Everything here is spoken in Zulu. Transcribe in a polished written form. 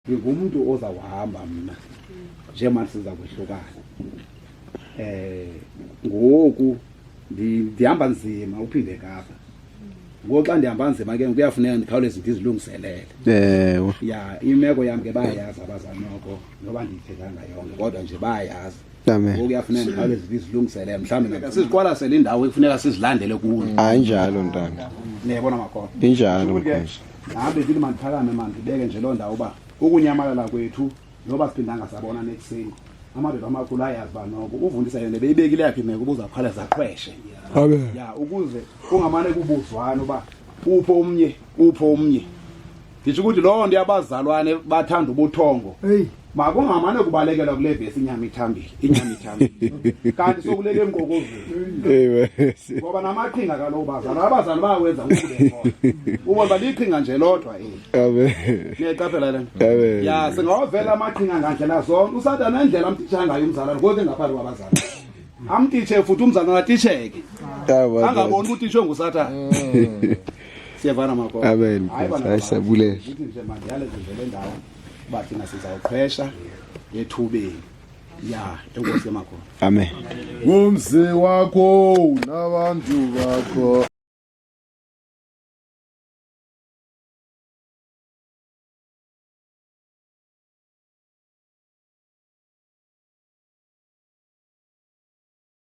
Ngingumuntu ozawuhamba mina njengoba siza kwehlukana. Ngoku ndihamba nzima uphinde Kapa. Ngoku xa ndihamba nzima ke kuyafuneka ndikhawuleze ndizilungiselele. Ya imeko yami ke bayayazi abazali noko noba ndiyithethanga yonke kodwa nje bayayazi. Ngoku kuyafuneka ndikhawuleze ndizilungiselele mhlawumbe siziqwalasele indawo ekufuneka sizilandele kuyo. Hayi njalo ntanga. Niyabona makhona. Injalo mkhosi. Nahambe ndithi mandiphakame mandibeke nje loo ndawo uba ukunyamalala kwethu noba siphindanga sabona nekuseni amadoda amakhulu ayazi ba noko uvundisa yona beyibekile yakhe imeko ubuzaphala zakhweshe ya ukuze kungamane kubuzwana uba upho umnye ngisho ukuthi loo nto yabazalwane bathanda ubuthongo makungamane kubalekelwa kule vesi inyama ithambile kanti sokuleke emkokozweni ngoba namaqhinga kaloku abazali bayawenza ukubekhona ubona liqhinga nje lodwa niyayiqaphela lento ya singawavela amaqhinga ngandlela zonke usathana indlela amtitsha ngayo umzalwane kodwa engaphandle kwabazali amtitshe futhi umzalwane atitsheke angaboni ukuthi itshwe ngusathana siyavana makho hayi sabule ukuthi nje manje yale ndlela endawo bathi nasizawuqhesha ethubeni ya enkosi emakho amen umzi wakho nabantu bakho